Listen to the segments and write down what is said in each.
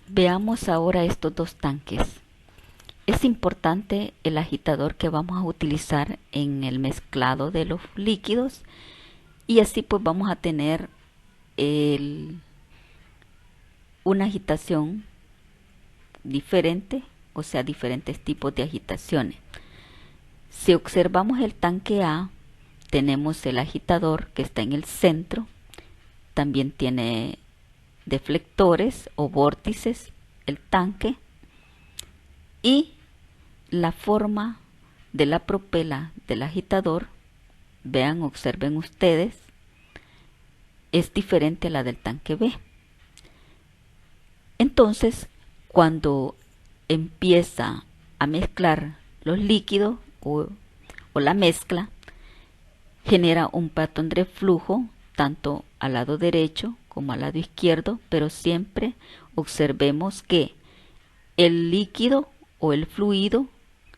Veamos ahora estos dos tanques. Es importante el agitador que vamos a utilizar en el mezclado de los líquidos y así pues vamos a tener el, una agitación diferente, o sea, diferentes tipos de agitaciones. Si observamos el tanque A, tenemos el agitador que está en el centro, también tiene deflectores o vórtices el tanque y la forma de la propela del agitador, vean, observen ustedes, es diferente a la del tanque B. Entonces, cuando empieza a mezclar los líquidos o la mezcla, genera un patrón de flujo tanto al lado derecho como al lado izquierdo, pero siempre observemos que el líquido o el fluido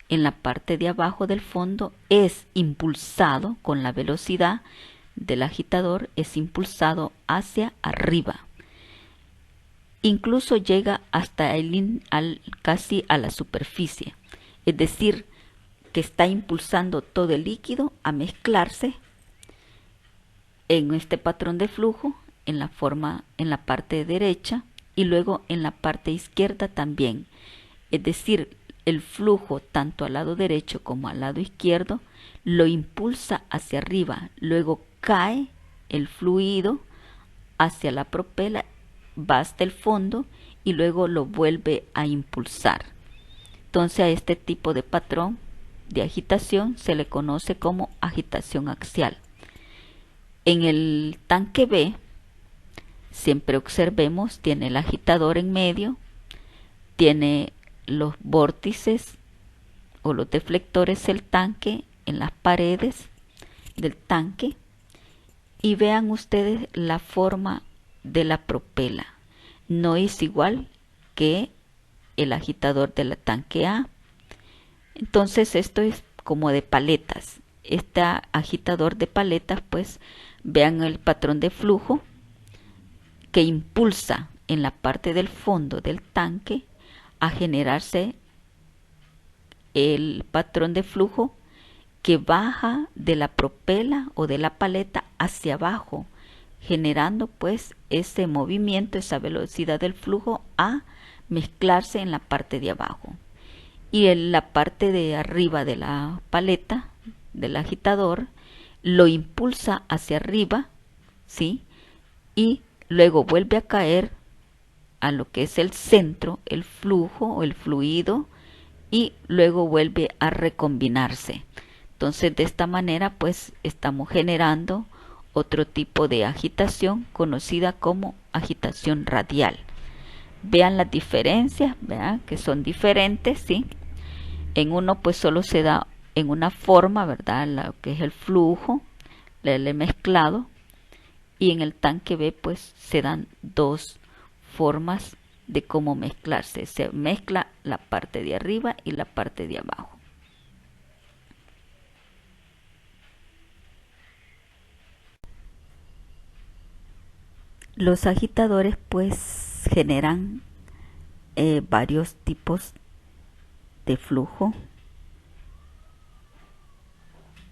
en la parte de abajo del fondo es impulsado con la velocidad del agitador, es impulsado hacia arriba. Incluso llega hasta casi a la superficie, es decir, que está impulsando todo el líquido a mezclarse en este patrón de flujo en la parte derecha y luego en la parte izquierda también. Es decir, el flujo tanto al lado derecho como al lado izquierdo lo impulsa hacia arriba, luego cae el fluido hacia la propela, va hasta el fondo y luego lo vuelve a impulsar. Entonces a este tipo de patrón de agitación se le conoce como agitación axial. En el tanque B, siempre observemos, tiene el agitador en medio, tiene los vórtices o los deflectores del tanque en las paredes del tanque y vean ustedes la forma de la propela. No es igual que el agitador del tanque A. Entonces esto es como de paletas. Este agitador de paletas, pues vean el patrón de flujo que impulsa en la parte del fondo del tanque a generarse el patrón de flujo que baja de la propela o de la paleta hacia abajo, generando pues ese movimiento, esa velocidad del flujo a mezclarse en la parte de abajo. Y en la parte de arriba de la paleta del agitador lo impulsa hacia arriba, ¿sí? Y luego vuelve a caer a lo que es el centro, el flujo o el fluido, y luego vuelve a recombinarse. Entonces de esta manera pues estamos generando otro tipo de agitación conocida como agitación radial. Vean las diferencias, vean que son diferentes, ¿sí? En uno pues solo se da en una forma, ¿verdad? Lo que es el flujo, el mezclado, y en el tanque B pues se dan dos formas de cómo mezclarse. Se mezcla la parte de arriba y la parte de abajo. Los agitadores pues generan varios tipos de flujo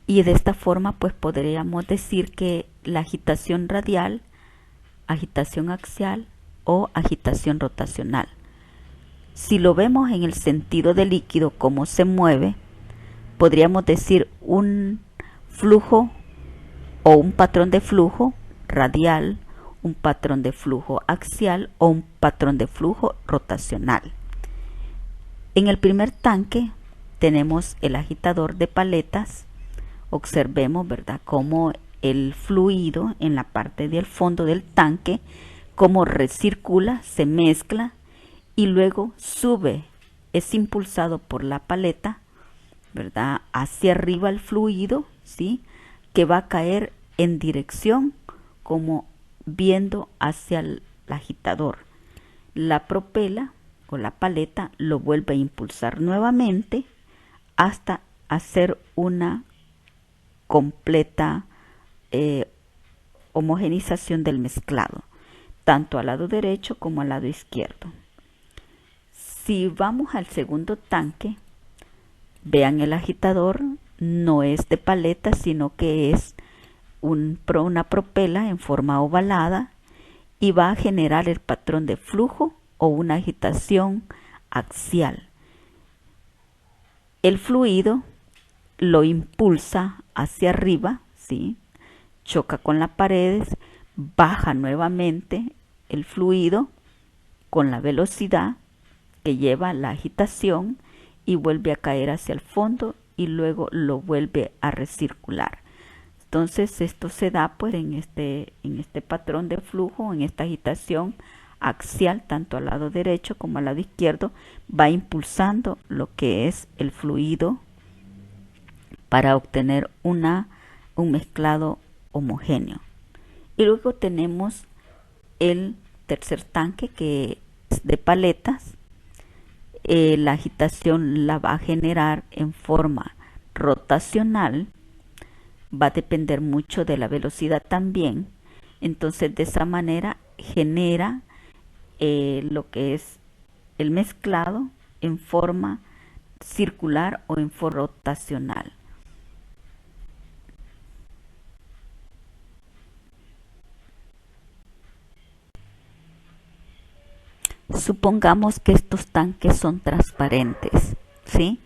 y de esta forma pues podríamos decir que la agitación radial, agitación axial o agitación rotacional. Si lo vemos en el sentido del líquido, cómo se mueve, podríamos decir un flujo o un patrón de flujo radial, un patrón de flujo axial o un patrón de flujo rotacional. En el primer tanque tenemos el agitador de paletas. Observemos, ¿verdad?, cómo el fluido en la parte del fondo del tanque, cómo recircula, se mezcla y luego sube, es impulsado por la paleta, ¿verdad?, hacia arriba el fluido, ¿sí?, que va a caer en dirección como viendo hacia el agitador. La propela o la paleta lo vuelve a impulsar nuevamente hasta hacer una completa homogenización del mezclado, tanto al lado derecho como al lado izquierdo. Si vamos al segundo tanque, vean el agitador, no es de paleta, sino que es una propela en forma ovalada y va a generar el patrón de flujo o una agitación axial. El fluido lo impulsa hacia arriba, ¿sí? Choca con las paredes, baja nuevamente el fluido con la velocidad que lleva la agitación y vuelve a caer hacia el fondo y luego lo vuelve a recircular. Entonces esto se da pues en este patrón de flujo, en esta agitación axial, tanto al lado derecho como al lado izquierdo, va impulsando lo que es el fluido para obtener un mezclado homogéneo. Y luego tenemos el tercer tanque, que es de paletas. La agitación la va a generar en forma rotacional, va a depender mucho de la velocidad también. Entonces de esa manera genera lo que es el mezclado en forma circular o en forma rotacional. Supongamos que estos tanques son transparentes, ¿sí?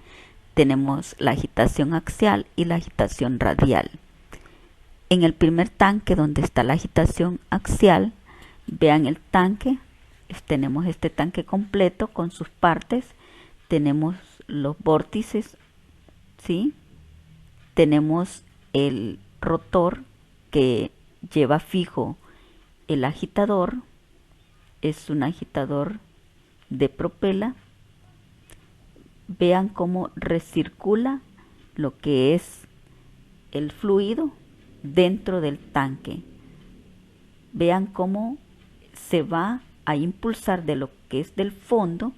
Tenemos la agitación axial y la agitación radial. En el primer tanque, donde está la agitación axial, vean el tanque, tenemos este tanque completo con sus partes, tenemos los vórtices, ¿sí? Tenemos el rotor que lleva fijo el agitador, es un agitador de propela. Vean cómo recircula lo que es el fluido dentro del tanque. Vean cómo se va a impulsar de lo que es del fondo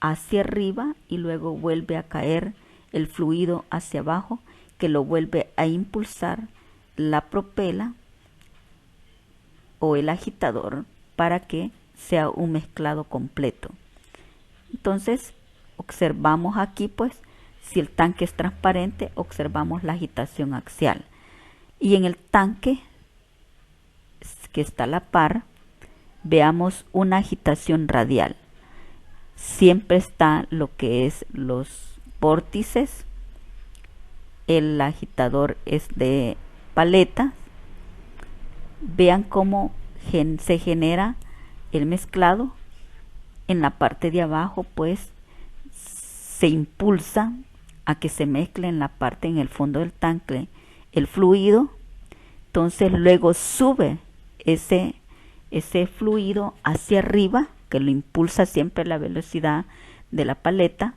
hacia arriba y luego vuelve a caer el fluido hacia abajo, que lo vuelve a impulsar la propela o el agitador para que sea un mezclado completo. Entonces observamos aquí pues, si el tanque es transparente, observamos la agitación axial, y en el tanque que está a la par veamos una agitación radial. Siempre está lo que es los vórtices, el agitador es de paleta. Vean cómo se genera el mezclado. En la parte de abajo pues se impulsa a que se mezcle en la parte, en el fondo del tanque, el fluido. Entonces luego sube ese fluido hacia arriba, que lo impulsa siempre la velocidad de la paleta,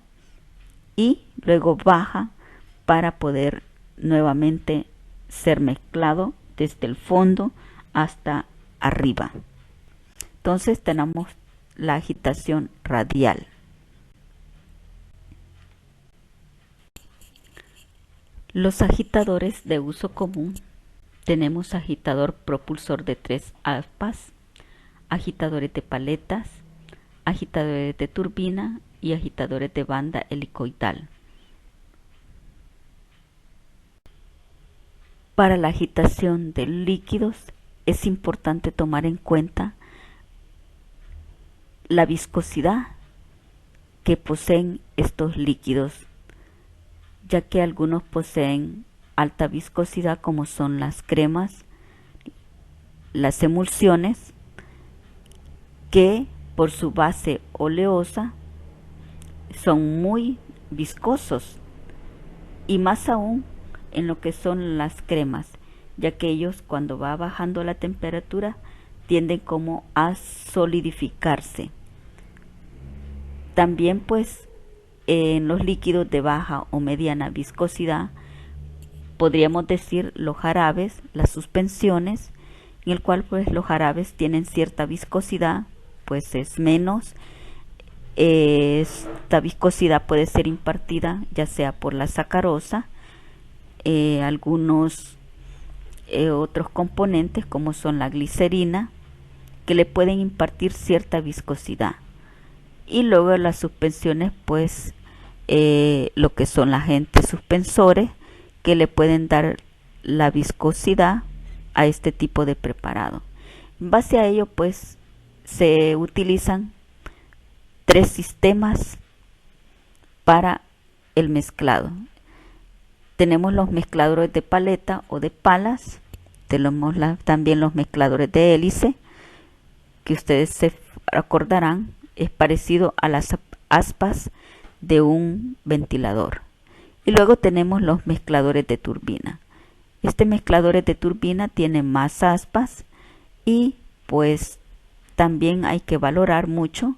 y luego baja para poder nuevamente ser mezclado desde el fondo hasta arriba. Entonces tenemos la agitación radial. Los agitadores de uso común: tenemos agitador propulsor de 3 aspas, agitadores de paletas, agitadores de turbina y agitadores de banda helicoidal. Para la agitación de líquidos es importante tomar en cuenta la viscosidad que poseen estos líquidos, ya que algunos poseen alta viscosidad, como son las cremas, las emulsiones, que por su base oleosa son muy viscosos, y más aún en lo que son las cremas, ya que ellos, cuando va bajando la temperatura, tienden como a solidificarse. También pues en los líquidos de baja o mediana viscosidad podríamos decir los jarabes, las suspensiones, en el cual pues los jarabes tienen cierta viscosidad, pues es menos. Esta viscosidad puede ser impartida ya sea por la sacarosa, algunos otros componentes como son la glicerina, que le pueden impartir cierta viscosidad. y luego las suspensiones, pues lo que son los agentes suspensores que le pueden dar la viscosidad a este tipo de preparado. En base a ello, pues se utilizan 3 sistemas para el mezclado. Tenemos los mezcladores de paleta o de palas, tenemos también los mezcladores de hélice, que ustedes se acordarán, es parecido a las aspas de un ventilador. Y luego tenemos los mezcladores de turbina. Este mezclador de turbina tiene más aspas y pues también hay que valorar mucho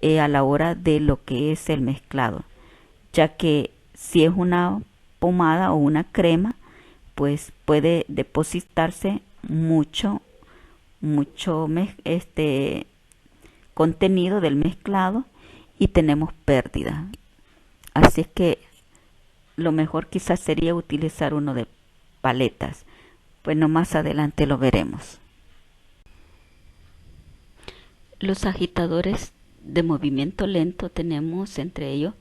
a la hora de lo que es el mezclado, ya que si es una pomada o una crema, pues puede depositarse mucho contenido del mezclado y tenemos pérdida. Así es que lo mejor quizás sería utilizar uno de paletas. Bueno, más adelante lo veremos. Los agitadores de movimiento lento tenemos entre ellos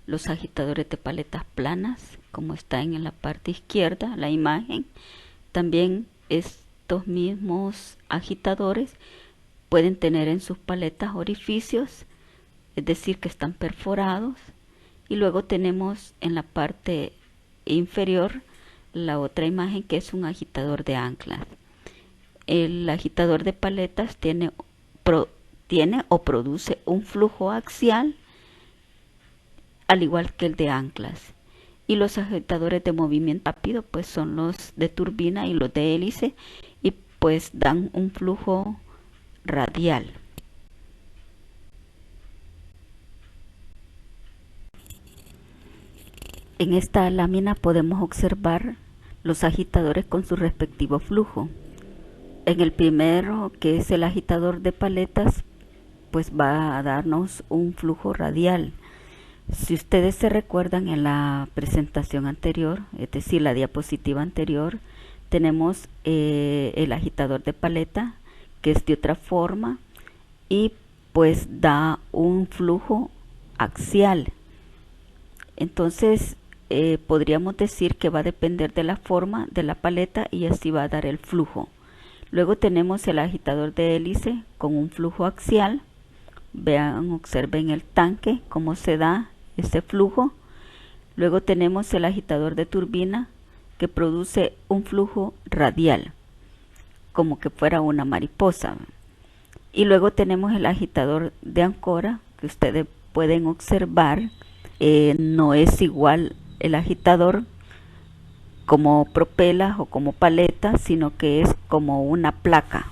los agitadores de paletas planas, como está en la parte izquierda la imagen. También estos mismos agitadores pueden tener en sus paletas orificios, es decir, que están perforados. Y luego tenemos en la parte inferior la otra imagen, que es un agitador de anclas. El agitador de paletas tiene o produce un flujo axial, al igual que el de anclas. Y los agitadores de movimiento rápido pues son los de turbina y los de hélice, y pues dan un flujo radial. En esta lámina podemos observar los agitadores con su respectivo flujo. En el primero, que es el agitador de paletas, pues va a darnos un flujo radial. Si ustedes se recuerdan, en la presentación anterior, es decir, la diapositiva anterior, tenemos el agitador de paleta, que es de otra forma, y pues da un flujo axial. Entonces podríamos decir que va a depender de la forma de la paleta y así va a dar el flujo. Luego tenemos el agitador de hélice con un flujo axial. Vean, observen el tanque, cómo se da ese flujo. Luego tenemos el agitador de turbina, que produce un flujo radial, como que fuera una mariposa. Y luego tenemos el agitador de ancora, que ustedes pueden observar, no es igual el agitador como propelas o como paleta, sino que es como una placa,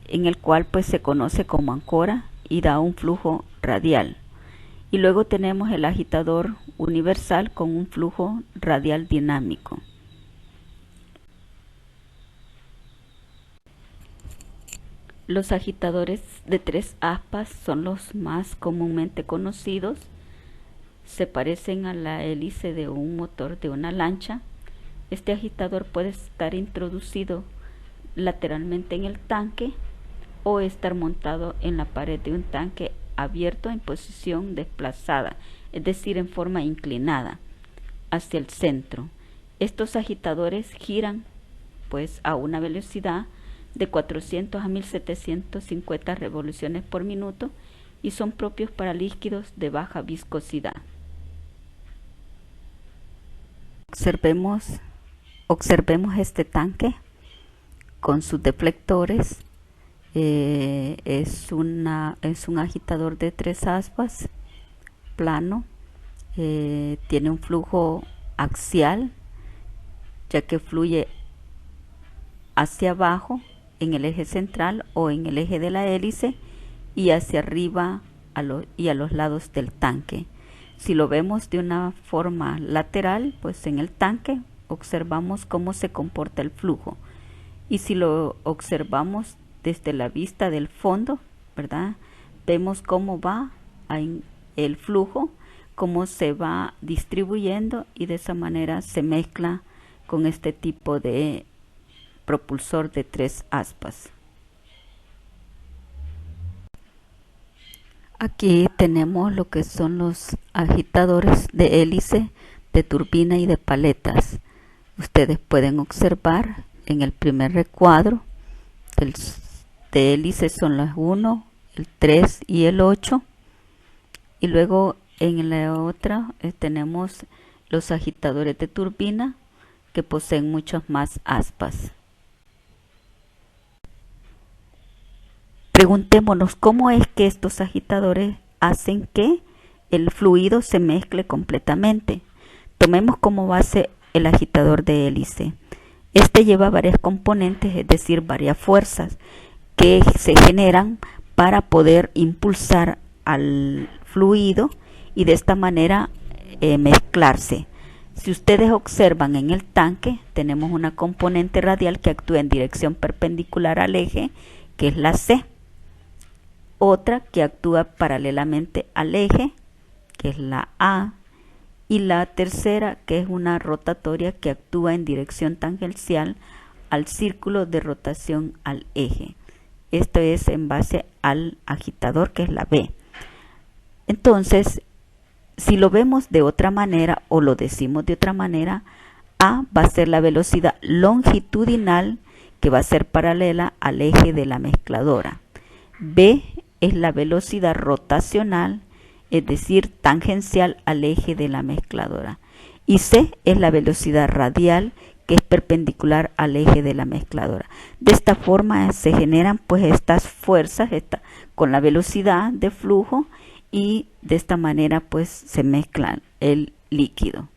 en el cual pues se conoce como ancora y da un flujo radial. Y luego tenemos el agitador universal con un flujo radial dinámico. Los agitadores de 3 aspas son los más comúnmente conocidos. Se parecen a la hélice de un motor de una lancha. Este agitador puede estar introducido lateralmente en el tanque o estar montado en la pared de un tanque abierto en posición desplazada, es decir, en forma inclinada hacia el centro. Estos agitadores giran pues a una velocidad de 400 a 1750 revoluciones por minuto y son propios para líquidos de baja viscosidad. Observemos este tanque con sus deflectores. Es un agitador de 3 aspas plano. Tiene un flujo axial, ya que fluye hacia abajo en el eje central o en el eje de la hélice y hacia arriba y a los lados del tanque. Si lo vemos de una forma lateral, pues en el tanque observamos cómo se comporta el flujo, y si lo observamos desde la vista del fondo, ¿verdad?, vemos cómo va el flujo, cómo se va distribuyendo, y de esa manera se mezcla con este tipo de propulsor de 3 aspas. Aquí tenemos lo que son los agitadores de hélice, de turbina y de paletas. Ustedes pueden observar en el primer recuadro de hélice son las 1, el 3 y el 8. Y luego en la otra tenemos los agitadores de turbina que poseen muchas más aspas. Preguntémonos cómo es que estos agitadores hacen que el fluido se mezcle completamente. Tomemos como base el agitador de hélice. Este lleva varias componentes, es decir, varias fuerzas que se generan para poder impulsar al fluido y de esta manera mezclarse. Si ustedes observan en el tanque, tenemos una componente radial que actúa en dirección perpendicular al eje, que es la C. Otra que actúa paralelamente al eje, que es la A. Y la tercera, que es una rotatoria que actúa en dirección tangencial al círculo de rotación al eje. Esto es en base al agitador, que es la B. Entonces, si lo vemos de otra manera o lo decimos de otra manera, A va a ser la velocidad longitudinal que va a ser paralela al eje de la mezcladora. B es la velocidad rotacional, es decir, tangencial al eje de la mezcladora. Y C es la velocidad radial, que es perpendicular al eje de la mezcladora. De esta forma se generan pues estas fuerzas con la velocidad de flujo y de esta manera pues se mezcla el líquido.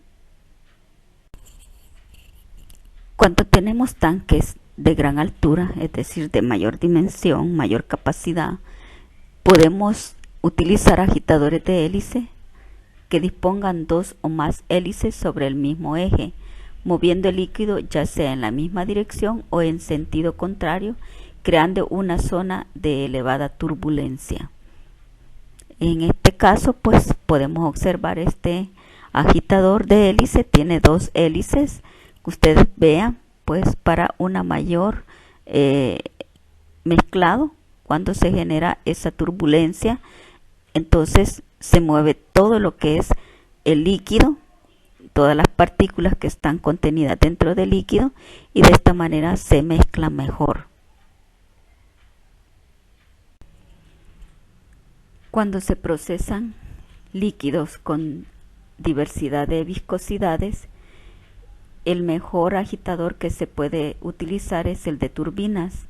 Cuando tenemos tanques de gran altura, es decir, de mayor dimensión, mayor capacidad, podemos utilizar agitadores de hélice que dispongan 2 o más hélices sobre el mismo eje, moviendo el líquido ya sea en la misma dirección o en sentido contrario, creando una zona de elevada turbulencia. En este caso, pues podemos observar este agitador de hélice, tiene 2 hélices, que ustedes vean, pues para una mayor mezclado, cuando se genera esa turbulencia, entonces se mueve todo lo que es el líquido, todas las partículas que están contenidas dentro del líquido y de esta manera se mezcla mejor. Cuando se procesan líquidos con diversidad de viscosidades, el mejor agitador que se puede utilizar es el de turbinas.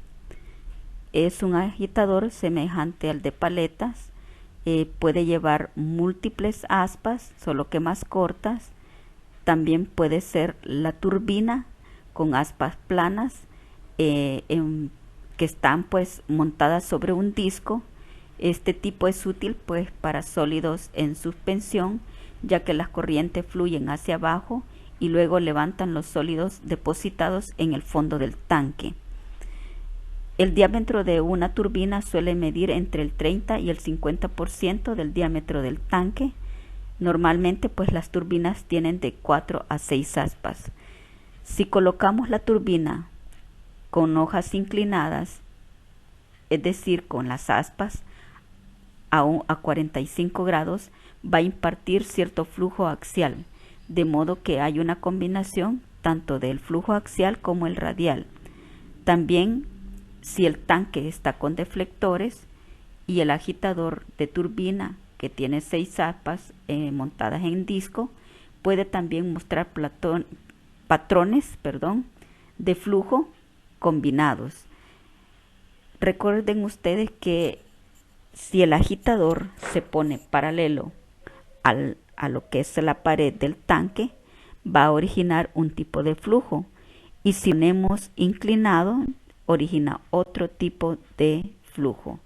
Es un agitador semejante al de paletas, puede llevar múltiples aspas, solo que más cortas. También puede ser la turbina con aspas planas que están pues montadas sobre un disco. Este tipo es útil pues para sólidos en suspensión, ya que las corrientes fluyen hacia abajo y luego levantan los sólidos depositados en el fondo del tanque. El diámetro de una turbina suele medir entre el 30 y el 50% del diámetro del tanque. Normalmente pues las turbinas tienen de 4 a 6 aspas. Si colocamos la turbina con hojas inclinadas, es decir, con las aspas a 45 grados, va a impartir cierto flujo axial, de modo que hay una combinación tanto del flujo axial como el radial. También, si el tanque está con deflectores y el agitador de turbina, que tiene 6 aspas montadas en disco, puede también mostrar patrones de flujo combinados. Recuerden ustedes que si el agitador se pone paralelo a lo que es la pared del tanque, va a originar un tipo de flujo, y si ponemos inclinado, origina otro tipo de flujo.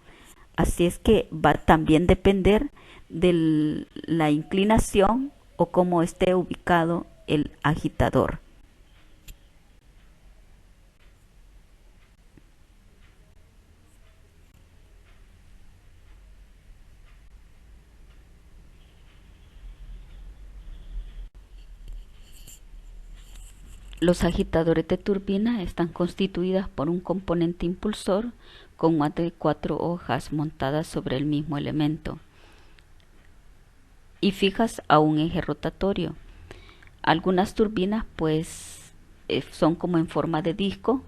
Así es que va a también depender de la inclinación o cómo esté ubicado el agitador. Los agitadores de turbina están constituidos por un componente impulsor con más de 4 hojas montadas sobre el mismo elemento. y fijas a un eje rotatorio. Algunas turbinas pues son como en forma de disco,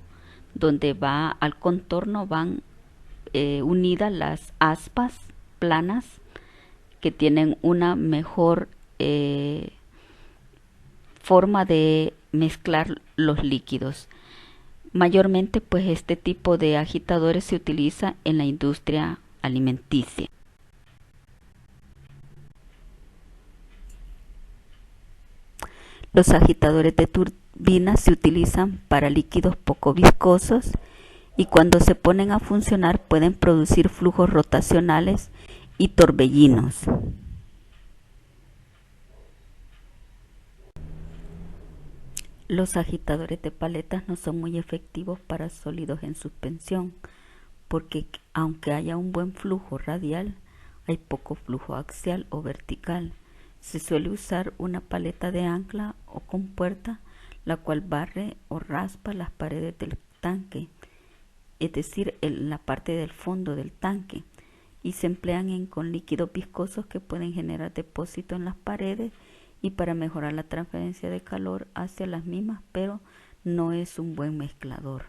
donde va al contorno van unidas las aspas planas que tienen una mejor forma de mezclar los líquidos. Mayormente pues este tipo de agitadores se utiliza en la industria alimenticia. Los agitadores de turbina se utilizan para líquidos poco viscosos y cuando se ponen a funcionar pueden producir flujos rotacionales y torbellinos. Los agitadores de paletas no son muy efectivos para sólidos en suspensión, porque aunque haya un buen flujo radial, hay poco flujo axial o vertical. Se suele usar una paleta de ancla o compuerta, la cual barre o raspa las paredes del tanque, es decir, en la parte del fondo del tanque, y se emplean con líquidos viscosos que pueden generar depósitos en las paredes y para mejorar la transferencia de calor hacia las mismas, pero no es un buen mezclador.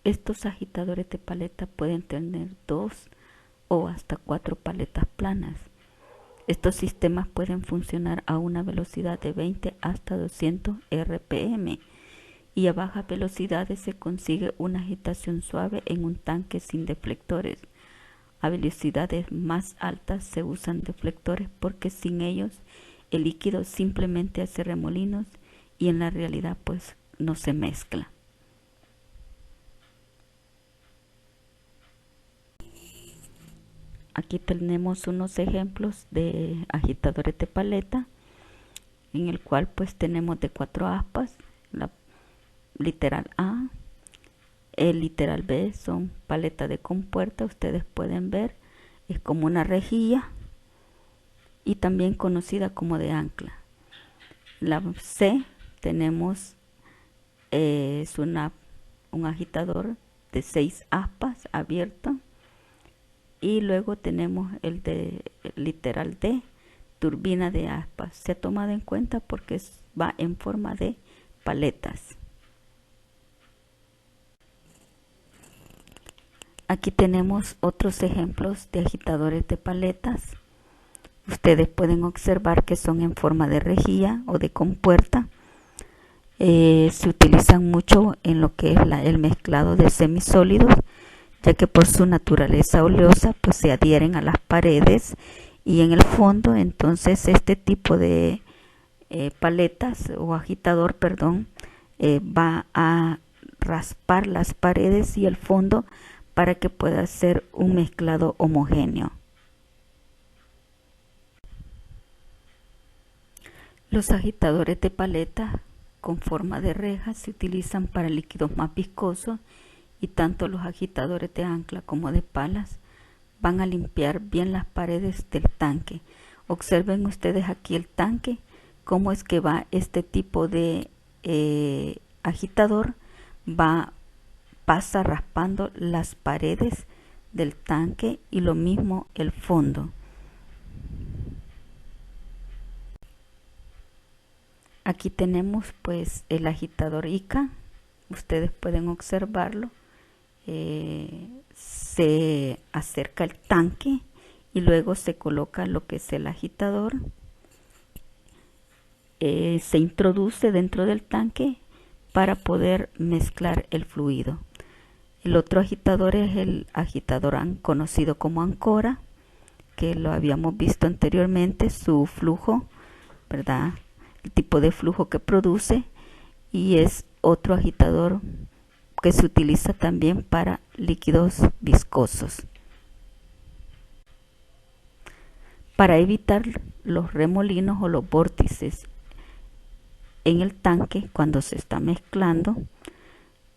Estos agitadores de paleta pueden tener 2 o hasta 4 paletas planas. Estos sistemas pueden funcionar a una velocidad de 20 hasta 200 RPM y a bajas velocidades se consigue una agitación suave en un tanque sin deflectores. A velocidades más altas se usan deflectores porque sin ellos el líquido simplemente hace remolinos y en la realidad pues no se mezcla. Aquí tenemos unos ejemplos de agitadores de paleta en el cual pues tenemos de 4 aspas, la literal A, el literal B son paletas de compuerta, ustedes pueden ver, es como una rejilla y también conocida como de ancla. La C tenemos es un agitador de 6 aspas abierto y luego tenemos el de literal D, turbina de aspas. Se ha tomado en cuenta porque va en forma de paletas. Aquí tenemos otros ejemplos de agitadores de paletas. Ustedes pueden observar que son en forma de rejilla o de compuerta. Se utilizan mucho en lo que es el mezclado de semisólidos, ya que por su naturaleza oleosa pues se adhieren a las paredes y en el fondo. Entonces este tipo de paletas o agitador, va a raspar las paredes y el fondo para que pueda ser un mezclado homogéneo. Los agitadores de paleta con forma de reja se utilizan para líquidos más viscosos y tanto los agitadores de ancla como de palas van a limpiar bien las paredes del tanque. Observen ustedes aquí el tanque, cómo es que va este tipo de agitador, pasa raspando las paredes del tanque y lo mismo el fondo. Aquí tenemos pues el agitador ICA, ustedes pueden observarlo, se acerca el tanque y luego se coloca lo que es el agitador, se introduce dentro del tanque para poder mezclar el fluido. El otro agitador es el agitador conocido como Ancora, que lo habíamos visto anteriormente, su flujo, ¿verdad? El tipo de flujo que produce, y es otro agitador que se utiliza también para líquidos viscosos. Para evitar los remolinos o los vórtices en el tanque cuando se está mezclando,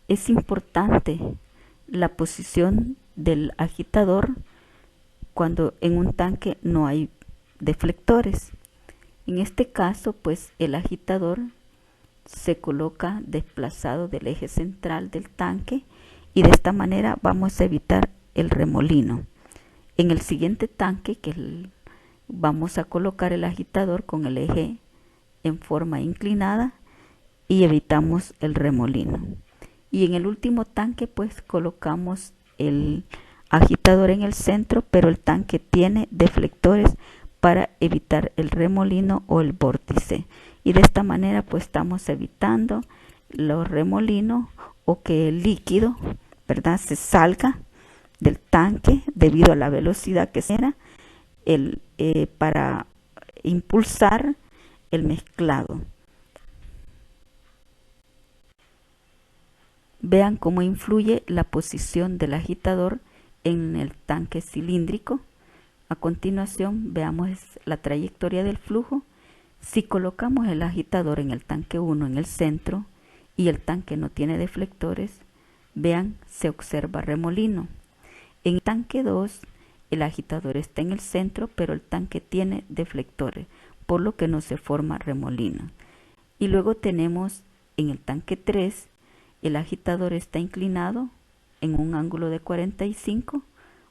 es importante la posición del agitador cuando en un tanque no hay deflectores. En este caso, pues el agitador se coloca desplazado del eje central del tanque y de esta manera vamos a evitar el remolino. En el siguiente tanque vamos a colocar el agitador con el eje en forma inclinada y evitamos el remolino. Y en el último tanque pues colocamos el agitador en el centro, pero el tanque tiene deflectores para evitar el remolino o el vórtice. Y de esta manera pues estamos evitando los remolinos o que el líquido, ¿verdad?, se salga del tanque debido a la velocidad que será para impulsar el mezclado. Vean cómo influye la posición del agitador en el tanque cilíndrico. A continuación veamos la trayectoria del flujo. Si colocamos el agitador en el tanque 1 en el centro y el tanque no tiene deflectores, vean, se observa remolino. En el tanque 2 el agitador está en el centro, pero el tanque tiene deflectores, por lo que no se forma remolino. Y luego tenemos en el tanque 3, el agitador está inclinado en un ángulo de 45.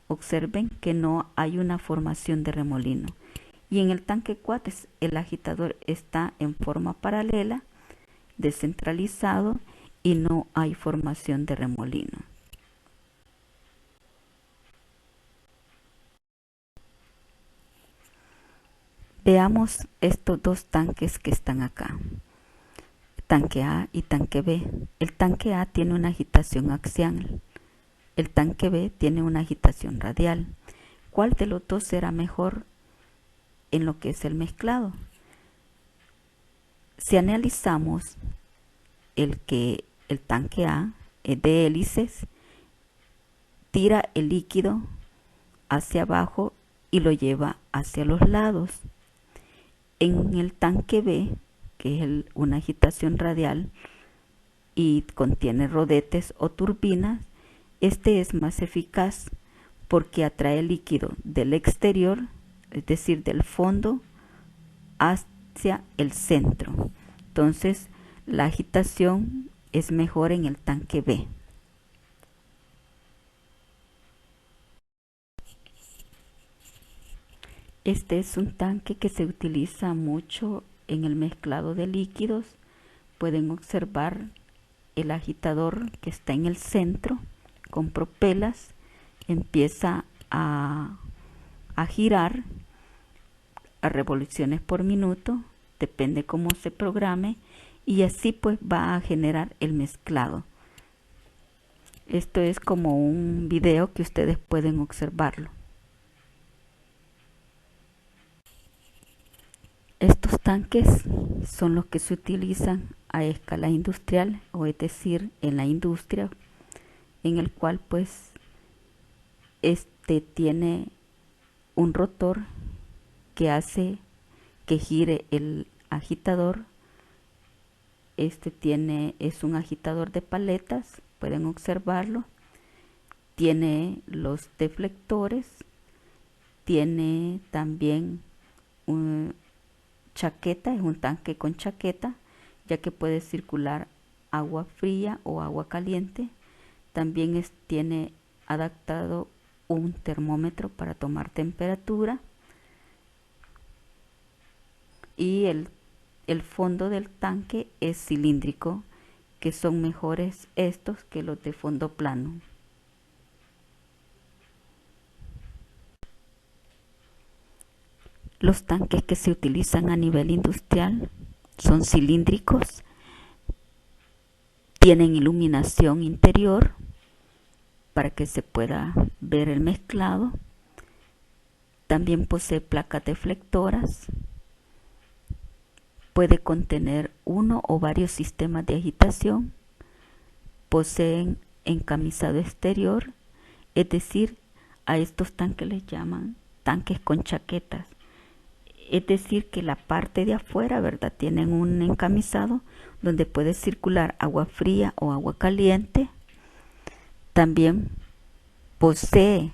Observen que no hay una formación de remolino. Y en el tanque 4 el agitador está en forma paralela, descentralizado, y no hay formación de remolino. Veamos estos dos tanques que están acá, tanque A y tanque B. El tanque A tiene una agitación axial, el tanque B tiene una agitación radial. ¿Cuál de los dos será mejor en lo que es el mezclado? Si analizamos el tanque A es de hélices, tira el líquido hacia abajo y lo lleva hacia los lados. En el tanque B, que es una agitación radial y contiene rodetes o turbinas, este es más eficaz porque atrae el líquido del exterior, es decir, del fondo, hacia el centro. Entonces, la agitación es mejor en el tanque B. Este es un tanque que se utiliza mucho en el mezclado de líquidos. Pueden observar el agitador que está en el centro con propelas, empieza a girar a revoluciones por minuto, depende cómo se programe, y así pues va a generar el mezclado. Esto es como un video que ustedes pueden observarlo. Estos tanques son los que se utilizan a escala industrial, o es decir, en la industria, en el cual pues este tiene un rotor que hace que gire el agitador. Es un agitador de paletas, pueden observarlo. Tiene los deflectores, tiene también chaqueta, es un tanque con chaqueta, ya que puede circular agua fría o agua caliente. También tiene adaptado un termómetro para tomar temperatura, y el fondo del tanque es cilíndrico, que son mejores estos que los de fondo plano. Los tanques que se utilizan a nivel industrial son cilíndricos, tienen iluminación interior para que se pueda ver el mezclado. También posee placas deflectoras. Puede contener uno o varios sistemas de agitación. Poseen encamisado exterior, es decir, a estos tanques les llaman tanques con chaquetas. Es decir, que la parte de afuera, ¿verdad?, tienen un encamisado donde puede circular agua fría o agua caliente. También posee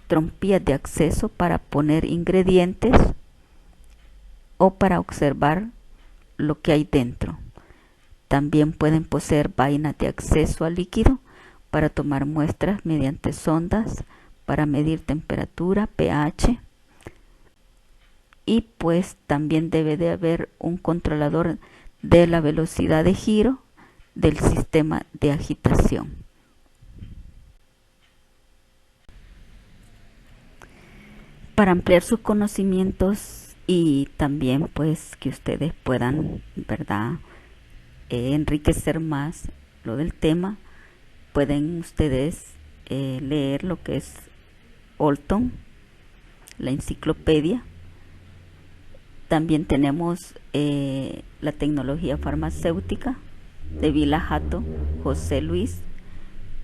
trompillas de acceso para poner ingredientes o para observar lo que hay dentro. También pueden poseer vainas de acceso al líquido para tomar muestras mediante sondas para medir temperatura, pH, y pues también debe de haber un controlador de la velocidad de giro del sistema de agitación. Para ampliar sus conocimientos y también pues que ustedes puedan, ¿verdad?, enriquecer más lo del tema, pueden ustedes leer lo que es Olton, la enciclopedia. También tenemos la tecnología farmacéutica de Vila Jato, José Luis.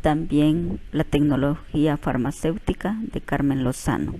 También la tecnología farmacéutica de Carmen Lozano.